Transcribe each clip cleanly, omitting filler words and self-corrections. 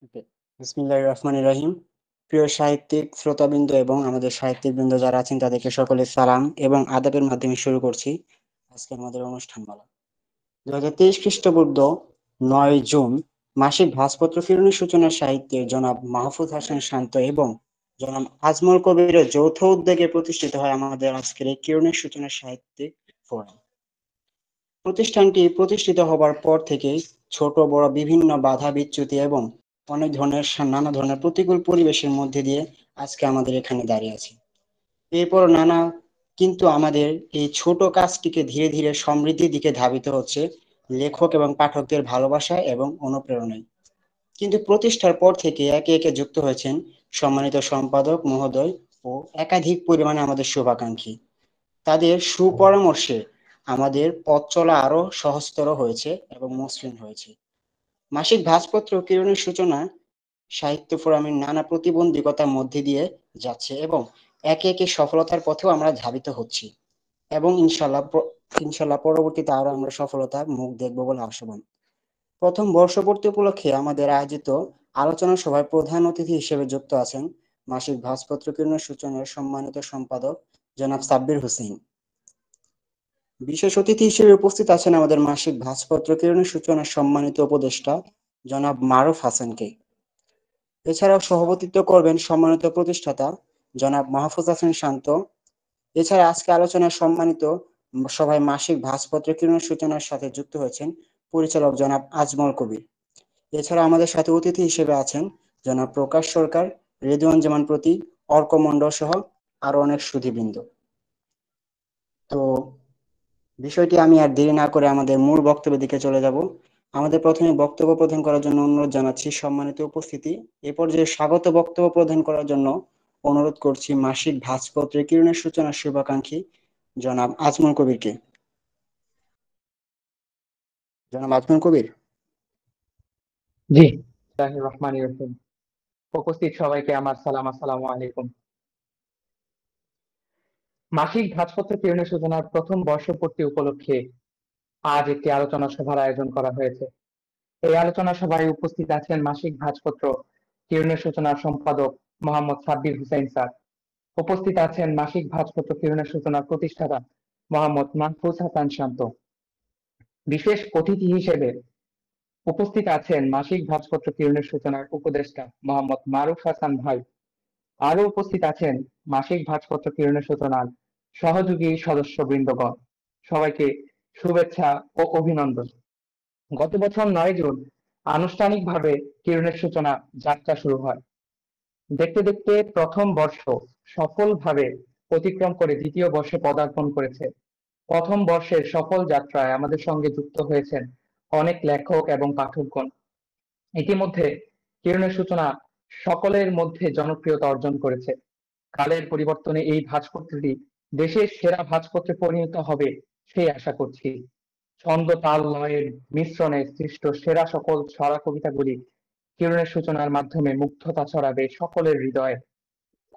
ওকে। বিসমিল্লাহির রহমানির রহিম। প্রিয় সাহিত্যিক শ্রোতাবৃন্দ এবং আমাদের সাহিত্যিকবৃন্দ যারা আছেন তাদেরকে সকলে সালাম এবং আদাবের মাধ্যমে শুরু করছি আজকে আমাদের অনুষ্ঠানমালা। 2023 খ্রিস্টপূর্ব 9 জুন মাসিক ভাস্কর্য ফিরনি সূচনা সাহিত্যের জনাব মাহফুজ হাসান শান্ত এবং জনাব আজমল কবিরের যৌথ উদ্যোগে প্রতিষ্ঠিত হয় আমাদের আজকের এই কিরণের সূচনা সাহিত্যিক ফোরাম। প্রতিষ্ঠানটি প্রতিষ্ঠিত হবার পর থেকেই ছোট বড় বিভিন্ন বাধা বিচ্যুতি এবং অনেক ধরনের নানা ধরনের প্রতিকূল পরিবেশের মধ্যে দিয়ে আজকে আমাদের এখানে দাঁড়িয়ে আছি। এরপর কিন্তু আমাদের এই ছোট কাজটিকে ধীরে ধীরে সমৃদ্ধির দিকে ধাবিত হচ্ছে লেখক এবং পাঠকদের ভালোবাসা এবং অনুপ্রেরণায়। কিন্তু প্রতিষ্ঠার পর থেকে একে একে যুক্ত হয়েছেন সম্মানিত সম্পাদক মহোদয় ও একাধিক পরিমাণে আমাদের শুভাকাঙ্ক্ষী। তাদের সুপরামর্শে আমাদের পথ চলা আরো সহজতর হয়েছে এবং মসৃণ হয়েছে। মাসিক ভাঁজপত্র কিরণের সূচনা সাহিত্য ফোরামের নানা প্রতিবন্ধকতার মধ্যে দিয়ে যাচ্ছে এবং একে একে সফলতার পথেও আমরা ধাবিত হচ্ছি এবং ইনশাল্লাহ পরবর্তীতে আরো আমরা সফলতার মুখ দেখবো বলে আশাবান। প্রথম বর্ষপূর্তি উপলক্ষে আমাদের আয়োজিত আলোচনা সভায় প্রধান অতিথি হিসেবে যুক্ত আছেন মাসিক ভাঁজপত্র কিরণের সূচনার সম্মানিত সম্পাদক জনাব সাব্বির হোসেন। বিশেষ অতিথি হিসেবে উপস্থিত আছেন আমাদের মাসিক ভাঁজপত্র কিরণের সূচনার সম্মানিত উপদেষ্টা জনাব মারুফ হাসানকে। এছাড়াও সভাপতিত্ব করবেন সম্মানিত প্রতিষ্ঠাতা জনাব মাহফুজ হাসান শান্ত। এছাড়া আজকে আলোচনায় সম্মানিত সভায় মাসিক ভাঁজপত্র কিরণের সূচনার সাথে যুক্ত হয়েছেন পরিচালক জনাব আজমল কবির। এছাড়া আমাদের সাথে অতিথি হিসেবে আছেন জনাব প্রকাশ সরকার, রেদওয়ান জামান প্রতীক, অর্ক মন্ডল সহ আরো অনেক সুধীবৃন্দ। তো বিষয়টি আমি আর দেরি না করে আমাদের মূল বক্তব্যের দিকে চলে যাব। আমাদের প্রথমে বক্তব্য প্রদান করার জন্য অনুরোধ জানাচ্ছি সম্মানিত উপস্থিতি এ পর্যায়ে স্বাগত বক্তব্য প্রদান করার জন্য অনুরোধ করছি মাসিক ভাঁজপত্রের কিরণের সূচনার শুভাকাঙ্ক্ষী জনাব আজমল কবিরকে। জনাব আজমল কবির। জি, রহমানির রহিম। উপস্থিত সবাইকে আমার সালাম, আসসালামু আলাইকুম। মাসিক ভাঁজপত্র কিরণের সূচনার প্রথম বর্ষপূর্তি উপলক্ষে আজ একটি আলোচনা সভার আয়োজন করা হয়েছে। এই আলোচনা সভায় উপস্থিত আছেন মাসিক ভাঁজপত্র কিরণের সূচনার সম্পাদক মোহাম্মদ সাব্বির হুসাইন স্যার। উপস্থিত আছেন মাসিক ভাঁজপত্র কিরণের সূচনার প্রতিষ্ঠাতা মোহাম্মদ মাহফুজ হাসান শান্ত। বিশেষ অতিথি হিসেবে উপস্থিত আছেন মাসিক ভাঁজপত্র কিরণের সূচনার উপদেষ্টা মোহাম্মদ মারুফ হাসান ভাই। আরো উপস্থিত আছেন মাসিক ভাঁজপত্র কিরণের সূচনার সহযোগী সদস্যবৃন্দগণ। সবাইকে শুভেচ্ছা ও অভিনন্দন। গত বছর 9 জুন আনুষ্ঠানিকভাবে কিরণের সূচনা যাত্রা শুরু হয়। দেখতে দেখতে প্রথম বর্ষ সফলভাবে অতিক্রম করে দ্বিতীয় বর্ষে পদার্পণ করেছে। প্রথম বর্ষের সফল যাত্রায় আমাদের সঙ্গে যুক্ত হয়েছেন অনেক লেখক এবং পাঠকগণ। ইতিমধ্যে কিরণের সূচনা সকলের মধ্যে জনপ্রিয়তা অর্জন করেছে। কালের পরিবর্তনে এই ভাঁজপত্রটি দেশের সেরা ভাঁজপত্রে পরিণত হবে সেই আশা করছি। ছন্দ তাল লয়ের মিশ্রণে সৃষ্ট সেরা সকল ছড়া কবিতাগুলি কিরণের সূচনার মাধ্যমে মুগ্ধতা ছড়াবে সকলের হৃদয়ে।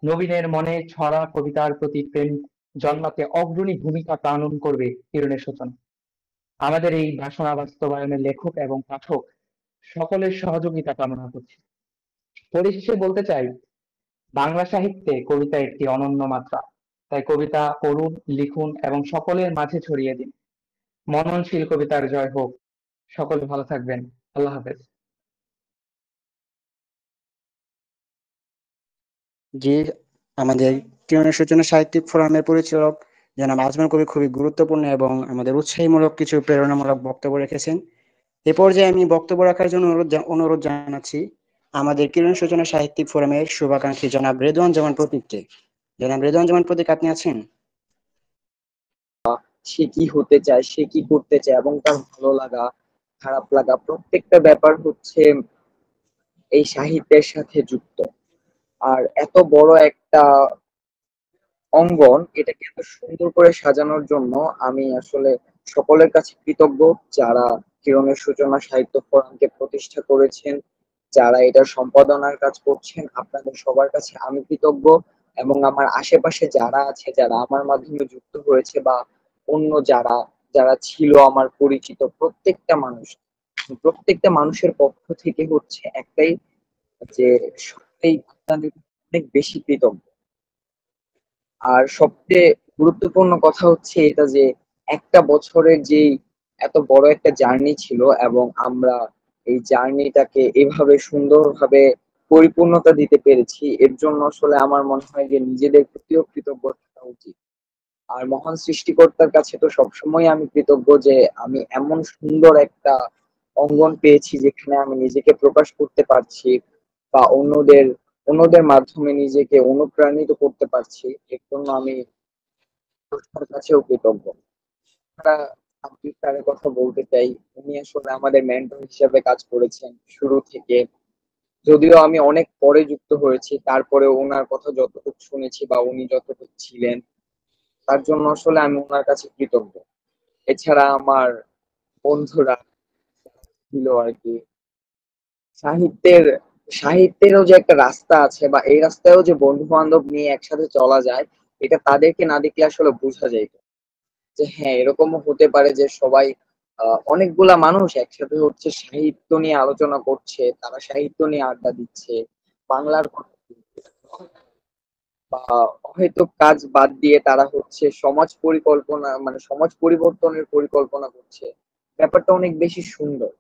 নবীনের মনে ছড়া কবিতার প্রতি প্রেম জন্মাতে অগ্রণী ভূমিকা পালন করবে কিরণের সূচনা। আমাদের এই বাসনা বাস্তবায়নের লেখক এবং পাঠক সকলের সহযোগিতা কামনা করছি। পরিশেষে বলতে চাই, বাংলা সাহিত্যে কবিতা একটি অনন্য মাত্রা। তাই কবিতা পড়ুন, লিখুন এবং সকলের মাঝে ছড়িয়ে দিন। মননশীল কবিতার জয় হোক। সকলে ভালো থাকবেন। আল্লাহ হাফেজ। জি, আমাদের কিরণের সূচনা সাহিত্যিক ফোরামের পরিচালক জনাব আজমল কবির খুবই গুরুত্বপূর্ণ এবং আমাদের উৎসাহীমূলক কিছু প্রেরণামূলক বক্তব্য রেখেছেন। এ পর্যায়ে আমি বক্তব্য রাখার জন্য অনুরোধ জানাচ্ছি আমাদের কিরণ সূচনা সাহিত্যিক ফোরামের শুভাকাঙ্ক্ষী জনাব রেদওয়ান জামান প্রতীককে। জনাব রেদওয়ান জামান প্রতীক, আপনি আছেন? সে কি হতে চায়, সে কি করতে চায় এবং তার ভালো লাগা খারাপ লাগা প্রত্যেকটা ব্যাপার হচ্ছে এই সাহিত্যের সাথে যুক্ত। আর এত বড় একটা অঙ্গন এটাকে এত সুন্দর করে সাজানোর জন্য আমি আসলে সকলের কাছে কৃতজ্ঞ, যারা কিরণের সূচনা সাহিত্য ফোরামকে প্রতিষ্ঠা করেছেন, যারা এটা সম্পাদনার কাজ করছেন, আপনাদের সবার কাছে আমি কৃতজ্ঞ। এবং আমার আশেপাশে যারা আছে, যারা আমার মাধ্যমে যুক্ত হয়েছে বা অন্য যারা যারা ছিল আমার পরিচিত প্রত্যেকটা মানুষের পক্ষ থেকে হচ্ছে একটাই যে সত্যিই আপনাদের অনেক বেশি কৃতজ্ঞ। আর সবচেয়ে গুরুত্বপূর্ণ কথা হচ্ছে এটা যে একটা বছরের যেই এত বড় একটা জার্নি ছিল এবং আমরা এই জার্নিটাকে এভাবে সুন্দরভাবে পরিপূর্ণতা দিতে পেরেছি, এর জন্য আসলে আমার মনে হয় যে নিজেদের প্রতিও কৃতজ্ঞ থাকা উচিত। আর মহান সৃষ্টিকর্তার কাছে তো সবসময় আমি কৃতজ্ঞ যে আমি এমন সুন্দর একটা অঙ্গন পেয়েছি যেখানে আমি নিজেকে প্রকাশ করতে পারছি বা অন্যদের মাধ্যমে নিজেকে অনুপ্রাণিত করতে পারছি। এর জন্য আমি তার কাছেও কৃতজ্ঞ। আমরা আব্দুল স্যারের কথা বলতে চাই। উনি আসলে আমাদের মেন্টর হিসেবে কাজ করেছেন শুরু থেকে। যদিও আমি অনেক পরে যুক্ত হয়েছি, তারপরেও উনার কথা যতটুকু শুনেছি বা উনি যতটুকু ছিলেন, তার জন্য আসলে আমি উনার কাছে কৃতজ্ঞ। এছাড়া আমার বন্ধুরা ছিল আরকি। সাহিত্যের সাহিত্যেরও যে একটা রাস্তা আছে বা এই রাস্তায়ও যে বন্ধু-বান্ধব নিয়ে একসাথে চলা যায়, এটা তাদেরকে না দেখলে আসলে বোঝা যাইত। যে হ্যাঁ, এরকমও হতে পারে যে সবাই অনেকগুলা মানুষ একসাথে হচ্ছে সাহিত্য নিয়ে আলোচনা করছে, তারা সাহিত্য নিয়ে আড্ডা দিচ্ছে। বাংলার কথা বা অহেতুক কাজ বাদ দিয়ে তারা হচ্ছে সমাজ পরিকল্পনা মানে সমাজ পরিবর্তনের পরিকল্পনা করছে। ব্যাপারটা অনেক বেশি সুন্দর।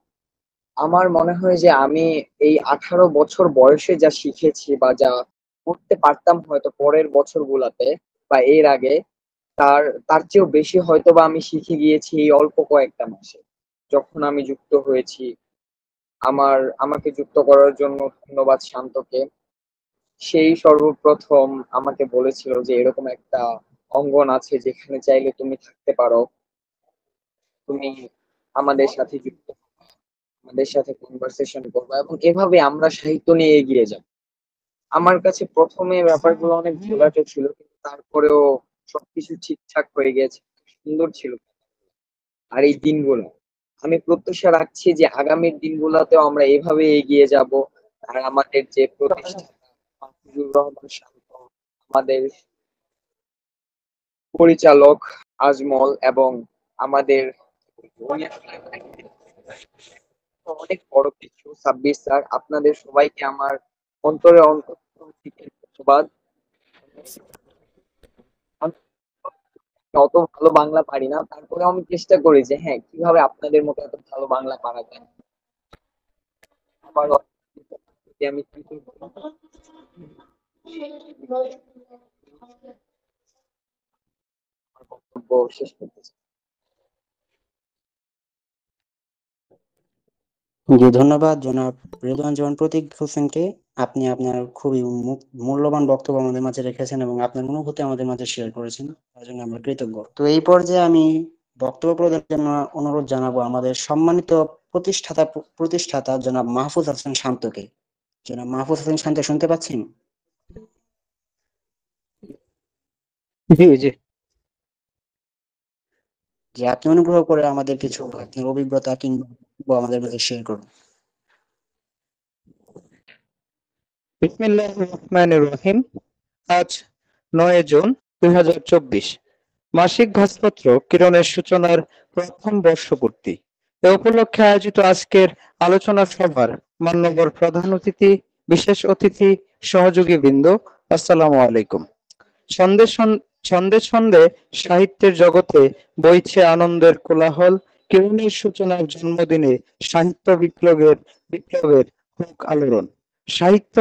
আমার মনে হয় যে আমি এই 18 বছর বয়সে যা শিখেছি বা যা করতে পারতাম হয়তো পরের বছরগুলাতে বা এর আগে, তার তার চেয়েও বেশি হয়তোবা আমি শিখে গিয়েছি এই অল্প কয়েকটা মাসে। যখন আমি যুক্ত হয়েছি, আমাকে যুক্ত করার জন্য ধন্যবাদ শান্তকে। সেই সর্বপ্রথম আমাকে বলেছিল যে এরকম একটা অঙ্গন আছে যেখানে চাইলে তুমি থাকতে পারো। তুমি আমাদের সাথে যুক্ত হবা, আমাদের সাথে কনভারসেশন করবা এবং এভাবে আমরা সাহিত্য নিয়ে এগিয়ে যাব। আমার কাছে ১ম এ ব্যাপারগুলো অনেক ঘোলাটে ছিল। কিন্তু তারপরেও সবকিছু ঠিকঠাক হয়ে গেছে। সুন্দর ছিল। আর এই দিনগুলো আমি প্রত্যাশা রাখছি যে আগামীর দিনগুলোতেও আমরা এভাবে এগিয়ে যাব। আর আমাদের যে প্রতিষ্ঠাতা মাহফুজুর রহমান শান্ত, আমাদের পরিচালক আজমল এবং আমাদের অনেক বড় কিছু সাব্বির স্যার, আপনাদের সবাইকে আমার অন্তরের অন্তঃস্থল থেকে ধন্যবাদ। আমি অত ভালো বাংলা পারি না, তারপরে আমি চেষ্টা করি যে হ্যাঁ কিভাবে আপনাদের মতো এত ভালো বাংলা পারা যায়। আমার প্রতি আমি কৃতজ্ঞ। আমার বক্তব্য শেষ করতে চাই। জি, ধন্যবাদ জনাব রেদওয়ান জামান প্রতীক হোসেনকে। আপনি আপনার খুবই মূল্যবান বক্তব্য আমাদের মাঝে রেখেছেন এবং আপনার অনুভূতি আমাদের মাঝে শেয়ার করেছেন, তার জন্য আমরা কৃতজ্ঞ। তো এই পর্যায়ে আমি বক্তব্য প্রদানের জন্য অনুরোধ জানাবো আমাদের সম্মানিত প্রতিষ্ঠাতা জনাব মাহফুজ হাসান শান্তকে। জনাব মাহফুজ হাসান শান্ত, শুনতে পাচ্ছেন? জি জি। যে আপনি অনুগ্রহ করে আমাদের কিছু আপনার অভিজ্ঞতা কিংবা আমাদের মাঝে শেয়ার করুন। বিসমিল্লাহির রহমানির রহিম। আজ ৯ জুন ২০২৪, মাসিক ভাস্কর্য কিরণের সূচনার প্রথম বর্ষপূর্তি। এ উপলক্ষে আয়োজিত আজকের আলোচনা সভার মান্যবর প্রধান অতিথি, বিশেষ অতিথি, সহযোগী বৃন্দ, আসসালামু আলাইকুম। ছন্দে ছন্দে ছন্দে সাহিত্যের জগতে বইছে আনন্দের কোলাহল। কিরণের সূচনার জন্মদিনে সাহিত্য বিপ্লবের হোক আলোড়ন। সাহিত্য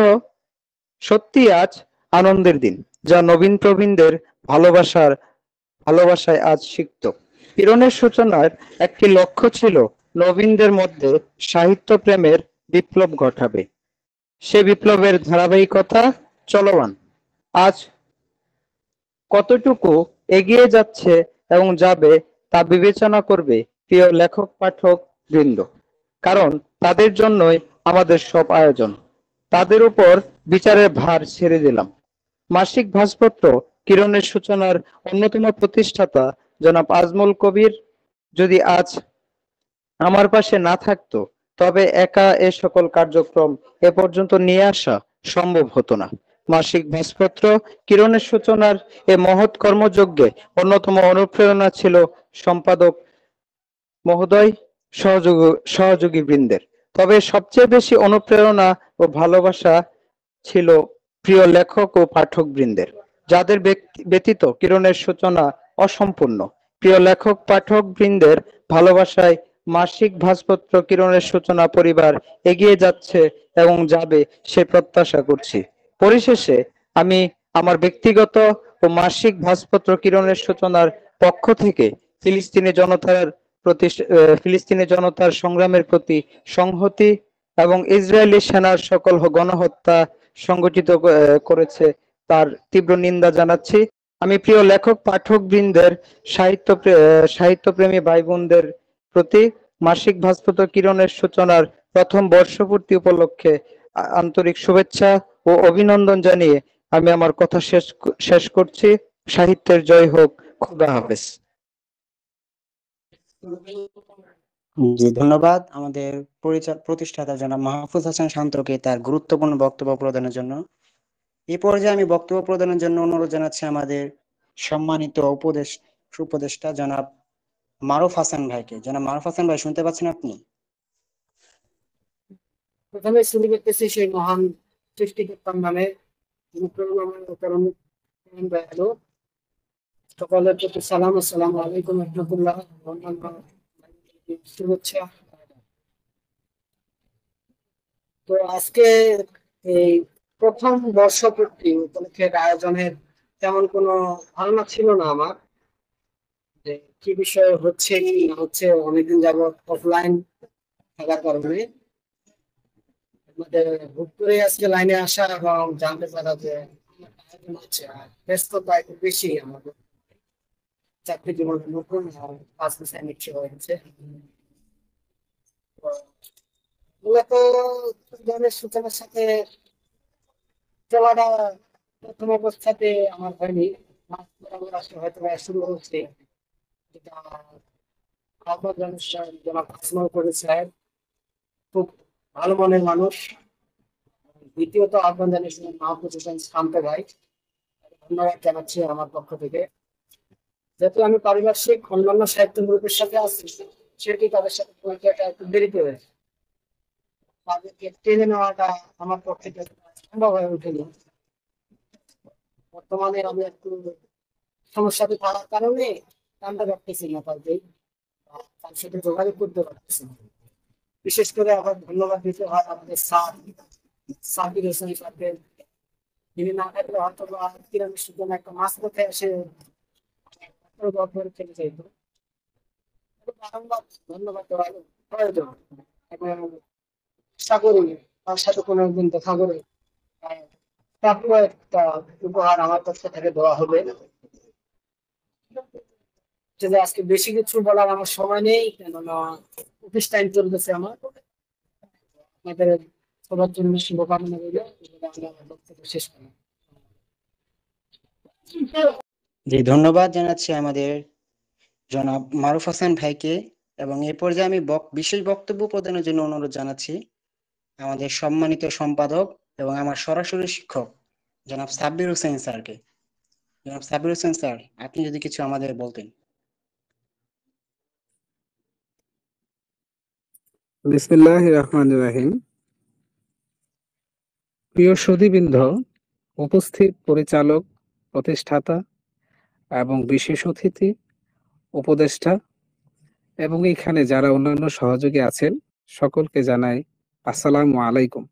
সত্যি আজ আনন্দের দিন, যা নবীন প্রবীণদের ভালোবাসায় আজ সিক্ত। কিরণের সূচনার একটি লক্ষ্য ছিল নবীনদের মধ্যে সাহিত্য প্রেমের বিপ্লব ঘটাবে। সে বিপ্লবের ধারাবাহিকতা চলমান। আজ কতটুকু এগিয়ে যাচ্ছে এবং যাবে তা বিবেচনা করবে প্রিয় লেখক পাঠক বৃন্দ, কারণ তাদের জন্যই আমাদের সব আয়োজন। তাদের উপর বিচারের ভার ছেড়ে দিলাম। মাসিক ভাস্কর্য কিরণের সূচনার অন্যতম প্রতিষ্ঠাতা জনাব আজমল কবির যদি আজ আমার পাশে না থাকতো, তবে একা এ সকল কার্যক্রম এ পর্যন্ত নিয়ে আসা সম্ভব হতো না। মাসিক ভাস্কর্য কিরণের সূচনার এ মহৎ কর্মযজ্ঞে অন্যতম অনুপ্রেরণা ছিল সম্পাদক মহোদয়, সহযোগী বৃন্দের। তবে সবচেয়ে বেশি অনুপ্রেরণা ও ভালোবাসা ছিল প্রিয় লেখক ও পাঠকবৃন্দের, যাদের ব্যতীত কিরণের সূচনা অসম্পূর্ণ। প্রিয় লেখক পাঠকবৃন্দের ভালোবাসায় মাসিক ভাঁজপত্র কিরণের সূচনা পরিবার এগিয়ে যাচ্ছে এবং যাবে সে প্রত্যাশা করছি। পরিশেষে আমি আমার ব্যক্তিগত ও মাসিক ভাঁজপত্র কিরণের সূচনার পক্ষ থেকে ফিলিস্তিনি জনতার সংগ্রামের প্রতি সংহতি এবং ইসরায়েলি সেনার সকল গণহত্যা সংগঠিত করেছে তার তীব্র নিন্দা জানাচ্ছি। আমি প্রিয় লেখক পাঠকবৃন্দের সাহিত্যপ্রেমী ভাই বোনদের প্রতি মাসিক ভাস্বত কিরণের সূচনার প্রথম বর্ষপূর্তি উপলক্ষে আন্তরিক শুভেচ্ছা ও অভিনন্দন জানিয়ে আমি আমার কথা শেষ করছি। সাহিত্যের জয় হোক। খোদা হাফেজ। জি, ধন্যবাদ আমাদের প্রতিষ্ঠাতা জনাব মাহফুজ হাসান শান্তকে তার গুরুত্বপূর্ণ বক্তব্য প্রদানের জন্য। এই পর্যায়ে আমি বক্তব্য প্রদানের জন্য অনুরোধ জানাচ্ছি আমাদের সম্মানিত উপদেষ্টা জনাব মারুফ হাসান ভাইকে। জনাব মারুফ হাসান ভাই, শুনতে পাচ্ছেন আপনি? প্রথমে শুরু করতেছি সেই মহান সৃষ্টিকর্তার নামে। হ্যালো, সকলের প্রতি সালাম, আসসালামু আলাইকুম রহমতুল্লাহ। শুভেচ্ছা। তো আজকে এই প্রথম বর্ষপূর্তি উপলক্ষে আয়োজনের তেমন কোনো ধারণা ছিল না আমার, যে কি বিষয় হচ্ছে কি না হচ্ছে। অনেকদিন যাবত অফলাইন থাকার কারণে আমাদের হুট করে আজকে লাইনে আসা এবং জানতে পারা যে আয়োজন হচ্ছে। আর ব্যস্ততা একটু বেশি আমাদের চাকরি জীবনে, নতুন 5 বছর নিচ্ছে হয়েছে। মূলত ধরনের সূচনার সাথে চলাটা প্রথম অবস্থাতে আমার হয়নি, হয়তো শুরু হচ্ছে, যেটা আহ্বান জনাব আসমাও করেছিলেন। খুব ভালো মনের মানুষ। দ্বিতীয়ত আহ্বান জানিয়েছিলেন মাহফুজ হোসেন শান্ত ভাই, ধন্যবাদ জানাচ্ছি আমার পক্ষ থেকে। যেহেতু আমি পারিপার্শ্বিক অন্যান্য সাহিত্য গ্রুপের সাথে আছি, সেটি তাদের সাথে পরিচয়টা একটু দেরিতে হয়েছে। তাদেরকে টেনে নেওয়াটা আমার পক্ষে সম্ভব হয়ে ওঠেনি। বর্তমানে আমি একটু সমস্যাতে থাকার কারণে জানতে পারতেছি না তার সাথে যোগাযোগ করতে পারতেছি না। বিশেষ করে আবার ধন্যবাদ দিতে হয় আমাদের সাকির হোসেন স্যারকে। তিনি না থাকলে হয়তো বা তিরামিশের জন্য একটা মাছ পথে এসে খেতে চাইত। বারংবার ধন্যবাদ দেওয়া প্রয়োজন এবং আশা করি তার সাথে কোনো একদিন দেখা করে প্রাপ্য একটা উপহার আমার পক্ষ থেকে দেওয়া হবে। যদি আজকে বেশি কিছু বলার আমার সময় নেই, কেননা অফিস টাইম চলতেছে আমার। আপনাদের সবার জন্য শুভকামনা রইল। আমি আমার বক্তব্য শেষ করি। জি, ধন্যবাদ জানাচ্ছি আমাদের জনাব মারুফ হাসান ভাইকে। এবং এই পর্যায়ে আমি বিশেষ বক্তব্য প্রদানের জন্য অনুরোধ জানাচ্ছি আমাদের সম্মানিত সম্পাদক এবং আমার সরাসরি শিক্ষক জনাব সাব্বির হোসেন স্যারকে। জনাব সাব্বির হোসেন স্যার, আপনি যদি কিছু আমাদের বলতেন। বিসমিল্লাহির রহমানির রহিম। প্রিয় সুধীবৃন্দ, উপস্থিত পরিচালক, প্রতিষ্ঠাতা এবং বিশেষ অতিথি, উপদেষ্টা এবং এখানে যারা অন্যান্য সহযোগী আছেন, সকলকে জানাই আসসালামু আলাইকুম।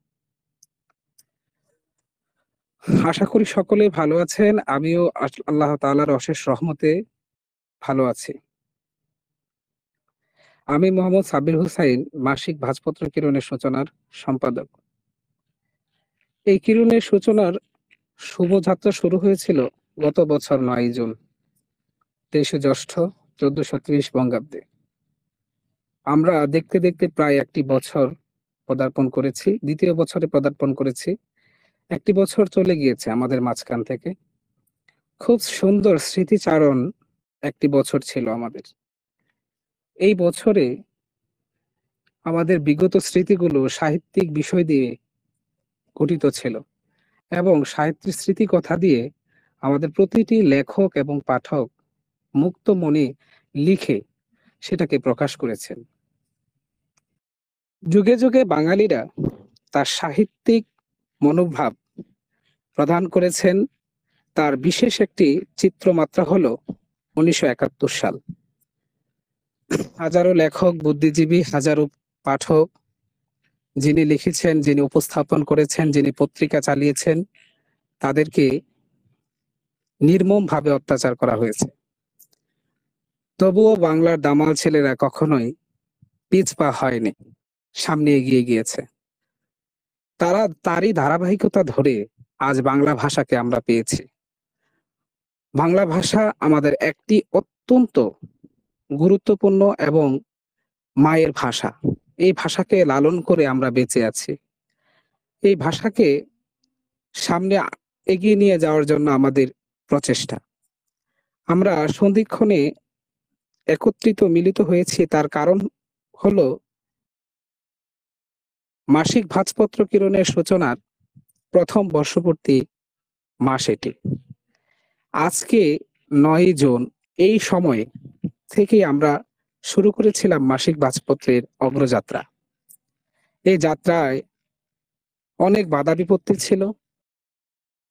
আশা করি সকলে ভালো আছেন। আমিও আল্লাহ তাআলার অশেষ রহমতে ভালো আছি। আমি মোহাম্মদ সাব্বির হোসাইন, মাসিক ভাঁজপত্র কিরণের সূচনার সম্পাদক। এই কিরণের সূচনার শুভযাত্রা শুরু হয়েছিল গত বছর 9 জুন 23 জ্যৈষ্ঠ 1430 বঙ্গাব্দে। আমরা দেখতে দেখতে প্রায় একটি বছর পদার্পণ করেছি, দ্বিতীয় বছরে পদার্পণ করেছি। একটি বছর চলে গিয়েছে আমাদের মাঝখান থেকে। খুব সুন্দর স্মৃতিচারণ একটি বছর ছিল আমাদের। এই বছরে আমাদের বিগত স্মৃতিগুলো সাহিত্যিক বিষয় দিয়ে গঠিত ছিল এবং সাহিত্যের স্মৃতি কথা দিয়ে আমাদের প্রতিটি লেখক এবং পাঠক মুক্ত মনে লিখে সেটাকে প্রকাশ করেছেন। যুগে যুগে বাঙালিরা তার সাহিত্যিক মনোভাব প্রদান করেছেন। তার বিশেষ একটি চিত্রমাত্রা হলো 1971 সাল। হাজারো লেখক, বুদ্ধিজীবী, হাজারো পাঠক যিনি লিখেছেন, যিনি উপস্থাপন করেছেন, যিনি পত্রিকা চালিয়েছেন, তাদেরকে নির্মমভাবে অত্যাচার করা হয়েছে। তবুও বাংলার দামাল ছেলেরা কখনোই পিছপা হয়নি, সামনে এগিয়ে গিয়েছে। তারই ধারাবাহিকতা ধরে আজ বাংলা ভাষাকে আমরা পেয়েছি। বাংলা ভাষা আমাদের একটি অত্যন্ত গুরুত্বপূর্ণ এবং মায়ের ভাষা। এই ভাষাকে লালন করে আমরা বেঁচে আছি। এই ভাষাকে সামনে এগিয়ে নিয়ে যাওয়ার জন্য আমাদের প্রচেষ্টা। আমরা সন্ধিক্ষণে একত্রিত মিলিত হয়েছি, তার কারণ হলো মাসিক ভাঁজপত্র কিরণের সূচনার প্রথম বর্ষপূর্তি মাস এটি। আজকে 9 জুন, এই সময়ে থেকেই আমরা শুরু করেছিলাম মাসিক ভাঁজপত্রের অগ্রযাত্রা। এই যাত্রায় অনেক বাধা বিপত্তি ছিল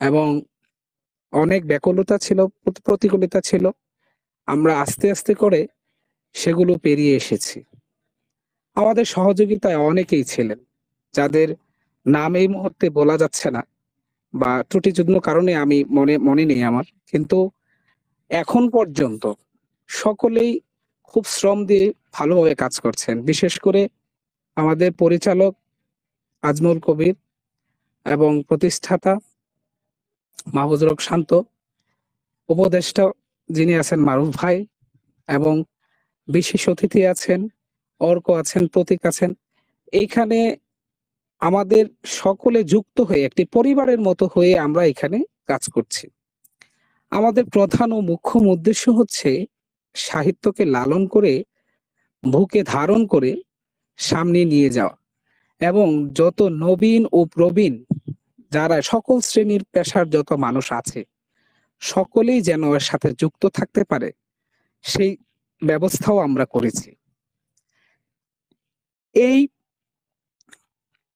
এবং অনেক ব্যাকুলতা ছিল, প্রতিকূলতা ছিল। আমরা আস্তে আস্তে করে সেগুলো পেরিয়ে এসেছি। আমাদের সহযোগিতায় অনেকেই ছিলেন, যাদের নাম এই মুহূর্তে বলা যাচ্ছে না বা ত্রুটিযুগ্ম কারণে আমি মনে নেই আমার, কিন্তু এখন পর্যন্ত সকলেই খুব শ্রম দিয়ে ভালোভাবে কাজ করছেন। বিশেষ করে আমাদের পরিচালক আজমল কবির এবং প্রতিষ্ঠাতা মাহফুজুর রহমান শান্ত, উপদেষ্টা যিনি আছেন মারুফ ভাই, এবং বিশেষ অতিথি আছেন, অর্ক আছেন, প্রতীক আছেন। এইখানে আমাদের সকলে যুক্ত হয়ে একটি পরিবারের মতো হয়ে আমরা এখানে কাজ করছি। আমাদের প্রধান ও মুখ্য উদ্দেশ্য হচ্ছে সাহিত্যকে লালন করে, বুকে ধারণ করে সামনে নিয়ে যাওয়া, এবং যত নবীন ও প্রবীণ যারা সকল শ্রেণীর পেশার যত মানুষ আছে সকলেই যেন এর সাথে যুক্ত থাকতে পারে, সেই ব্যবস্থাও আমরা করেছি। এই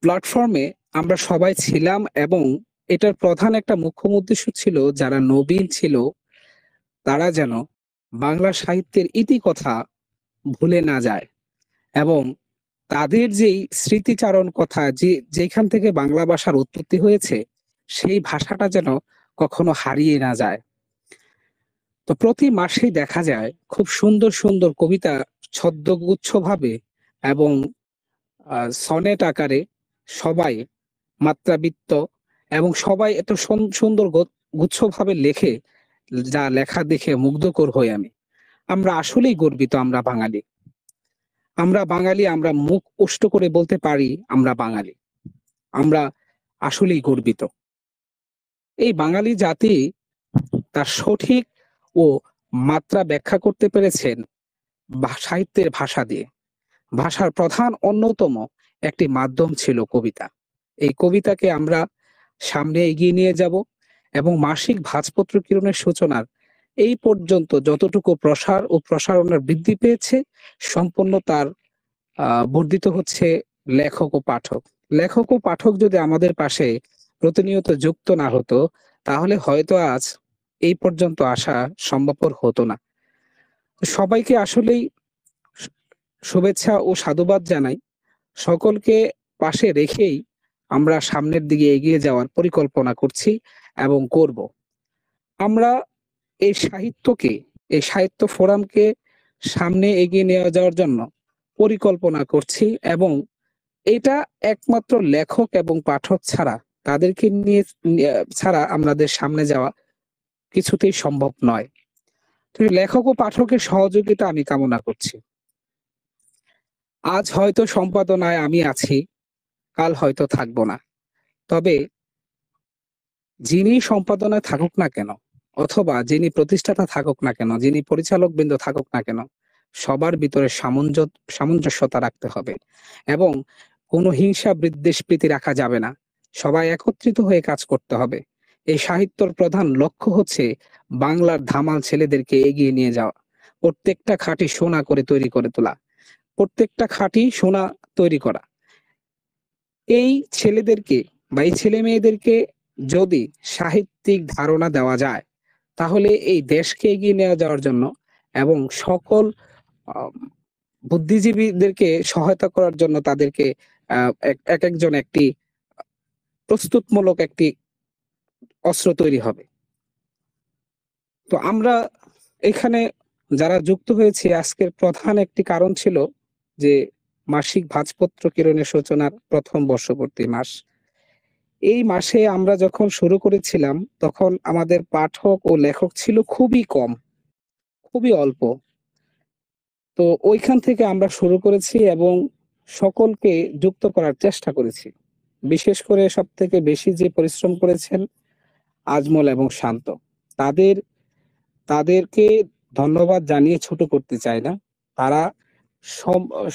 প্ল্যাটফর্মে আমরা সবাই ছিলাম এবং এটার প্রধান একটা মুখ্য উদ্দেশ্য ছিল যারা নবীন ছিল তারা যেন বাংলা সাহিত্যের ইতিকথা ভুলে না যায় এবং তাদের যেই স্মৃতিচারণ কথা, যেখান থেকে বাংলা ভাষার উৎপত্তি হয়েছে, সেই ভাষাটা যেন কখনো হারিয়ে না যায়। তো প্রতি মাসেই দেখা যায় খুব সুন্দর সুন্দর কবিতা ছদ্মগুচ্ছভাবে এবং সনেট আকারে সবাই মাত্রাবৃত্ত এবং সবাই এত সুন্দর গুচ্ছভাবে লেখে, যা লেখা দেখে মুগ্ধকর হই আমি। আমরা আসলেই গর্বিত, আমরা বাঙালি। আমরা মুখ উষ্ট করে বলতে পারি আমরা বাঙালি। আমরা আসলেই গর্বিত। এই বাঙালি জাতি তার সঠিক ও মাত্রা ব্যাখ্যা করতে পেরেছেন সাহিত্যের ভাষা দিয়ে। ভাষার প্রধান অন্যতম একটি মাধ্যম ছিল কবিতা। এই কবিতাকে আমরা সামনে এগিয়ে নিয়ে যাব এবং মাসিক ভাঁজপত্র কিরণের সূচনার এই পর্যন্ত যতটুকু প্রসার ও প্রসারণের বৃদ্ধি পেয়েছে, সম্পূর্ণ তার বর্ধিত হচ্ছে লেখক ও পাঠক। লেখক ও পাঠক যদি আমাদের পাশে প্রতিনিয়ত যুক্ত না হতো, তাহলে হয়তো আজ এই পর্যন্ত আসা সম্ভবপর হতো না। সবাইকে আসলেই শুভেচ্ছা ও সাধুবাদ জানাই। সকলকে পাশে রেখেই আমরা সামনের দিকে এগিয়ে যাওয়ার পরিকল্পনা করছি এবং করব। আমরা এই সাহিত্য ফোরামকে সামনে এগিয়ে নিয়ে যাওয়ার জন্য পরিকল্পনা করছি এবং এটা একমাত্র লেখক এবং পাঠক ছাড়া, তাদেরকে নিয়ে ছাড়া আমাদের সামনে যাওয়া কিছুতেই সম্ভব নয়। তো লেখক ও পাঠকের সহযোগিতা আমি কামনা করছি। আজ হয়তো সম্পাদনায় আমি আছি, কাল হয়তো থাকবো না, তবে যিনি সম্পাদনায় থাকুক না কেন অথবা যিনি প্রতিষ্ঠাতা থাকুক না কেন, যিনি পরিচালক বৃন্দ থাকুক না কেন, সবার ভিতরে সামঞ্জস্যতা রাখতে হবে এবং কোনো হিংসা বিদ্বেষ প্রীতি রাখা যাবে না। সবাই একত্রিত হয়ে কাজ করতে হবে। এই সাহিত্যর প্রধান লক্ষ্য হচ্ছে বাংলার ধামাল ছেলেদেরকে এগিয়ে নিয়ে যাওয়া, প্রত্যেকটা খাঁটি সোনা করে তৈরি করে তোলা, প্রত্যেকটা খাঁটি সোনা তৈরি করা। এই ছেলেদেরকে বা এই ছেলে মেয়েদেরকে যদি সাহিত্যিক ধারণা দেওয়া যায়, তাহলে এই দেশকে এগিয়ে নিয়ে যাওয়ার জন্য এবং সকল আহ, বুদ্ধিজীবীদেরকে সহায়তা করার জন্য তাদেরকে এক একজন একটি প্রস্তুতমূলক একটি অস্ত্র তৈরি হবে। তো আমরা এখানে যারা যুক্ত হয়েছি, আজকের প্রধান একটি কারণ ছিল যে মাসিক ভাঁজপত্র কিরণের সূচনার প্রথম বর্ষপূর্তি মাস। এই মাসে আমরা যখন শুরু করেছিলাম তখন আমাদের পাঠক ও লেখক ছিল খুবই কম, খুবই অল্প। তো ওইখান থেকে আমরা শুরু করেছি এবং সকলকে যুক্ত করার চেষ্টা করেছি। বিশেষ করে সব থেকে বেশি যে পরিশ্রম করেছেন আজমল এবং শান্ত, তাদের তাদেরকে ধন্যবাদ জানিয়ে ছোট করতে চাই না। তারা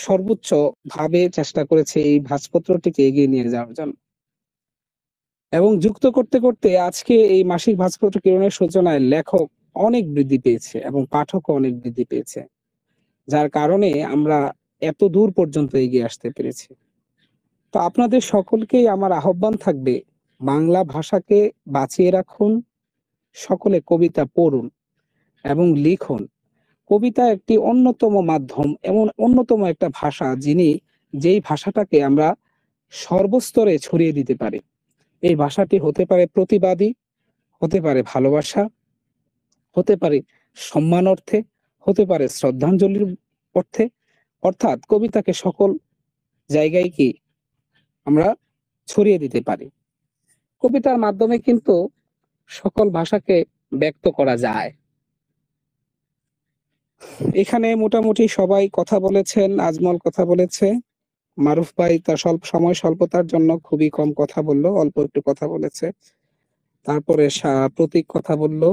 সর্বোচ্চ ভাবে চেষ্টা করেছে এই ভাঁজপত্রটিকে এগিয়ে নিয়ে যাওয়ার জন্য। এবং যুক্ত করতে করতে আজকে এই মাসিক ভাঁজপত্র কিরণের সূচনায় লেখক অনেক বৃদ্ধি পেয়েছে এবং পাঠকও অনেক বৃদ্ধি পেয়েছে, যার কারণে আমরা এত দূর পর্যন্ত এগিয়ে আসতে পেরেছি। তো আপনাদের সকলকেই আমার আহ্বান থাকবে, বাংলা ভাষাকে বাঁচিয়ে রাখুন, সকলে কবিতা পড়ুন এবং লিখুন। কবিতা একটি অন্যতম মাধ্যম, এমন অন্যতম একটা ভাষা যেই ভাষাটাকে আমরা সর্বস্তরে ছড়িয়ে দিতে পারি। এই ভাষাটি হতে পারে প্রতিবাদী, হতে পারে ভালোবাসা, হতে পারে সম্মান অর্থে, হতে পারে শ্রদ্ধাঞ্জলির অর্থে। অর্থাৎ কবিতাকে সকল জায়গায় কি আমরা ছড়িয়ে দিতে পারি। কবিতার মাধ্যমে কিন্তু সকল ভাষাকে ব্যক্ত করা যায়। এখানে মোটামুটি সবাই কথা বলেছেন, আজমল কথা বলেছে, মারুফ ভাই তার সময় স্বল্পতার জন্য খুবই কম কথা বললো, অল্প একটু কথা বলেছে। তারপরে প্রতীক কথা বললো,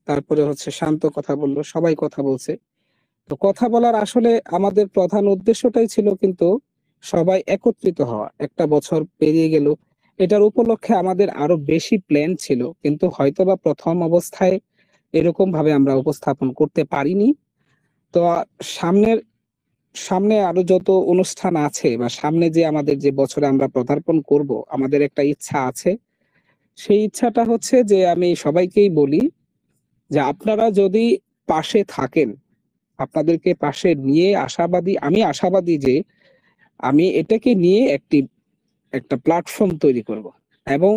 তারপরে হচ্ছে শান্ত কথা বললো, সবাই কথা বলছে। তো কথা বলার আসলে আমাদের প্রধান উদ্দেশ্যটাই ছিল কিন্তু সবাই একত্রিত হওয়া। একটা বছর পেরিয়ে গেল, এটার উপলক্ষে আমাদের আরো বেশি প্ল্যান ছিল, কিন্তু হয়তোবা প্রথম অবস্থায় এরকম ভাবে আমরা উপস্থাপন করতে পারিনি। তো সামনের সামনে আরো যত অনুষ্ঠান আছে বা সামনে যে আমাদের যে বছরে আমরা পদার্পণ করব, আমাদের একটা ইচ্ছা আছে। সেই ইচ্ছাটা হচ্ছে যে আমি সবাইকেই বলি যে আপনারা যদি পাশে থাকেন, আপনাদেরকে পাশে নিয়ে আমি আশাবাদী যে আমি এটাকে নিয়ে একটা প্ল্যাটফর্ম তৈরি করব এবং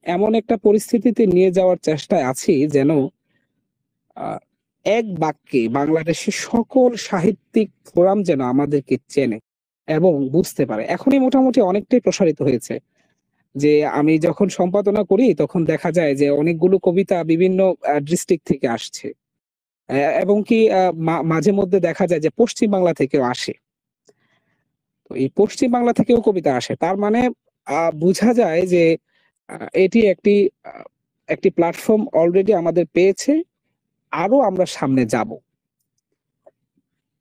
এমন একটা পরিস্থিতিতে নিয়ে যাওয়ার চেষ্টায় আছি যেন আহ, এক বাক্যে বাংলাদেশের সকল সাহিত্যিক ফোরাম যেন আমাদেরকে চেনে এবং বুঝতে পারে। এখনই মোটামুটি অনেকটাই প্রসারিত হয়েছে, যে আমি যখন সম্পাদনা করি তখন দেখা যায় যে অনেকগুলো কবিতা বিভিন্ন ডিস্ট্রিক্ট থেকে আসছে, এবং কি মাঝে মধ্যে দেখা যায় যে পশ্চিম বাংলা থেকেও আসে। তো এই পশ্চিম বাংলা থেকেও কবিতা আসে, তার মানে বোঝা যায় যে এটি একটি প্ল্যাটফর্ম অলরেডি আমাদের পেয়েছে, আরো আমরা সামনে যাব।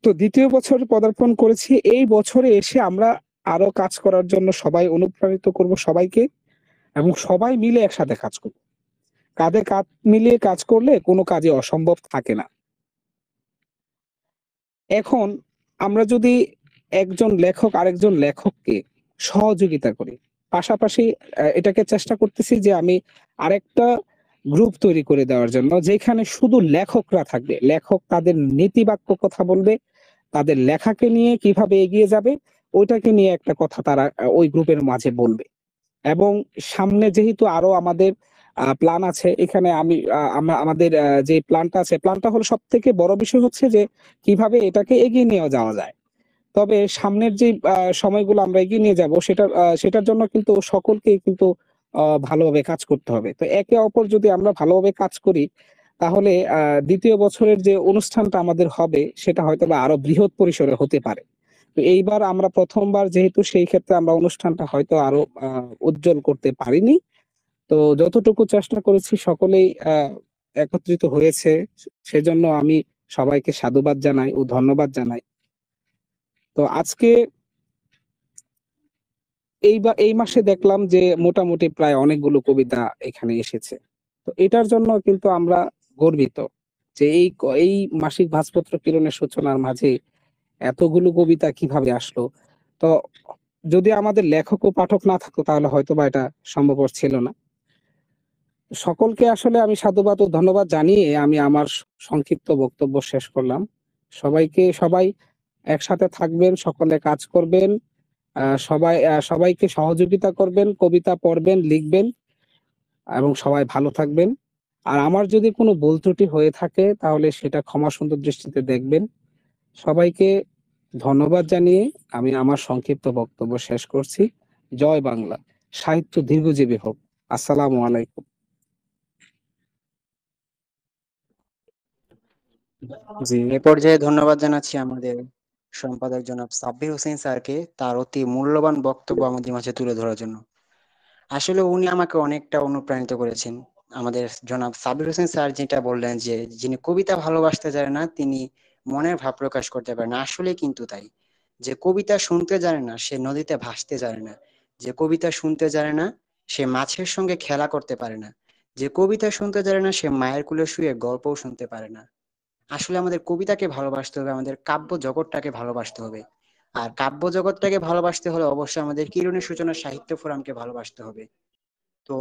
তো দ্বিতীয় বছরে পদার্পণ করেছি, এই বছরে এসে আমরা আরো কাজ করার জন্য সবাই অনুপ্রাণিত করব সবাইকে, এবং সবাই মিলে একসাথে কাজ করব। কাঁধে কাঁধ মিলিয়ে কাজ করলে কোনো কাজে অসম্ভব থাকে না। এখন আমরা যদি একজন লেখক আরেকজন লেখককে সহযোগিতা করি, পাশাপাশি এটাকে চেষ্টা করতেছি যে আমি আরেকটা গ্রুপ তৈরি করে দেওয়ার জন্য, যেখানে শুধু লেখকরা থাকবে। লেখক তাদের নীতিবাক্য কথা বলবে, তাদের লেখাকে নিয়ে কিভাবে এগিয়ে যাবে ওইটাকে নিয়ে একটা কথা তারা ওই গ্রুপের মাঝে বলবে। এবং সামনে যেহেতু আরো আমাদের প্ল্যান আছে, এখানে আমাদের যে প্ল্যানটা আছে, প্ল্যানটা হলো সব থেকে বড় বিষয় হচ্ছে যে কিভাবে এটাকে এগিয়ে নিয়ে যাওয়া যায়। তবে সামনের যে সময়গুলো আমরা এগিয়ে নিয়ে যাব সেটার জন্য কিন্তু সকলকেই কিন্তু ভালোভাবে কাজ করতে হবে। তো একে অপর যদি আমরা ভালোভাবে কাজ করি, তাহলে দ্বিতীয় বছরের যে অনুষ্ঠানটা আমাদের হবে সেটা হয়তো বা আরো বৃহৎ পরিসরে হতে পারে। তো এইবার আমরা প্রথমবার যেহেতু, সেই ক্ষেত্রে আমরা অনুষ্ঠানটা হয়তো আরো উজ্জ্বল করতে পারিনি। তো যতটুকু চেষ্টা করেছি সকলেই একত্রিত হয়েছে, সেজন্য আমি সবাইকে সাধুবাদ জানাই ও ধন্যবাদ জানাই। তো আজকে এই মাসে দেখলাম যে মোটামুটি প্রায় অনেকগুলো কবিতা এখানে এসেছে। তো এটার জন্য কিন্তু আমরা গর্বিত যে এই মাসিক ভাঁজপত্র কিরণের সূচনার মাঝে এতগুলো কবিতা কিভাবে আসলো। তো যদি আমাদের লেখক ও পাঠক না থাকতো তাহলে হয়তো বা এটা সম্ভবপর ছিল না। সকলকে আসলে আমি সাধুবাদ ও ধন্যবাদ জানিয়ে আমি আমার সংক্ষিপ্ত বক্তব্য শেষ করলাম। সবাই একসাথে থাকবেন, সকলে কাজ করবেন, সবাইকে সহযোগিতা করবেন, কবিতা পড়বেন, লিখবেন এবং সবাই ভালো থাকবেন। আর আমার যদি কোনো ভুল ত্রুটি হয়ে থাকে তাহলে সেটা ক্ষমা সুন্দর দৃষ্টিতে দেখবেন। সবাইকে ধন্যবাদ জানিয়ে আমি আমার সংক্ষিপ্ত বক্তব্য শেষ করছি। জয় বাংলা, সাহিত্য দীর্ঘজীবী হোক। আসসালামু আলাইকুম। জি, এ পর্যায়ে ধন্যবাদ জানাচ্ছি আমাদের সম্পাদক জনাব সাব্বির হোসেন স্যারকে তার অতি মূল্যবান বক্তব্য আমাদের মাঝে তুলে ধরার জন্য। আসলে উনি আমাকে অনেকটা অনুপ্রাণিত করেছেন। আমাদের জনাব সাব্বির হোসেন স্যার যেটা বললেন যে যিনি কবিতা ভালোবাসতে জানে না তিনি মনের ভাব প্রকাশ করতে পারে না, আসলে কিন্তু তাই। যে কবিতা শুনতে জানে না সে নদীতে ভাসতে জানে না, যে কবিতা শুনতে জানে না সে মাছের সঙ্গে খেলা করতে পারে না, যে কবিতা শুনতে জানে না সে মায়ের কোলে শুয়ে গল্পও শুনতে পারে না। আসলে আমাদের কবিতাকে ভালোবাসতে হবে, আমাদের কাব্য জগৎটাকে ভালোবাসতে হবে। আর কাব্য জগৎটাকে ভালোবাসতে হলে অবশ্যই আমাদের কিরণের সূচনা সাহিত্য ফোরামকে ভালোবাসতে হবে। তো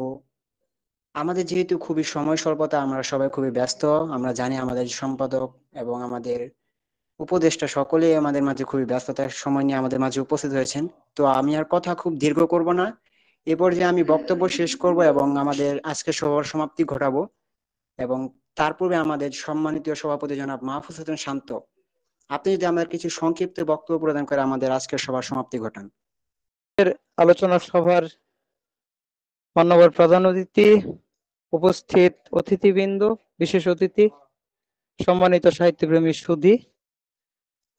আমাদের যেহেতু খুবই সময় স্বল্পতা, আমরা সবাই খুবই ব্যস্ত, আমরা জানি আমাদের সম্পাদক এবং আমাদের উপদেষ্টা সকলেই আমাদের মাঝে খুবই ব্যস্ততার সময় নিয়ে আমাদের মাঝে উপস্থিত হয়েছেন। তো আমি আর কথা খুব দীর্ঘ করব না, এ পর্যায়ে আমি বক্তব্য শেষ করব এবং আমাদের আজকে সভার সমাপ্তি ঘটাবো। এবং তার পূর্বে আমাদের সম্মানিত সভাপতি জনাব মাহফুজ হোসেন শান্ত, আপনি যদি আমাদের কিছু সংক্ষিপ্ত বক্তব্য প্রদান করে আমাদের আজকের সভার সমাপ্তি ঘটান। আলোচনা সভার মাননীয় প্রধান অতিথি, উপস্থিত অতিথিবৃন্দ, বিশেষ অতিথি, সম্মানিত সাহিত্যপ্রেমী সুধী,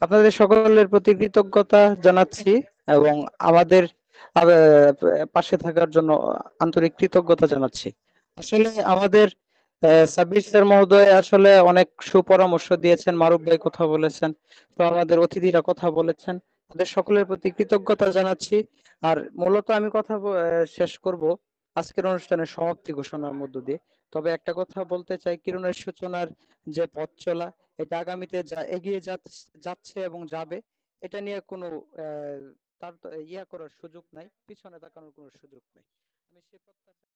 আপনাদের সকলের প্রতি কৃতজ্ঞতা জানাচ্ছি এবং আমাদের পাশে থাকার জন্য আন্তরিক কৃতজ্ঞতা জানাচ্ছি। আসলে আমাদের সাব্বির স্যার মহোদয় আসলে অনেক সুপরামর্শ দিয়েছেন, মারুফ ভাই কথা বলেছেন, তো আমাদের অতিথিরা কথা বলেছেন, তাদের সকলের প্রতি কৃতজ্ঞতা জানাচ্ছি। আর মূলত আমি শেষ করব আজকের অনুষ্ঠানের সমাপ্তি ঘোষণার মধ্য দিয়ে। তবে একটা কথা বলতে চাই, কিরণের সূচনার যে পথ চলা, এটা আগামীতে এগিয়ে যাচ্ছে এবং যাবে, এটা নিয়ে কোনো তার করার সুযোগ নাই, পিছনে তাকানোর কোনো সুযোগ নাই। আমি সে প্রত্যাশা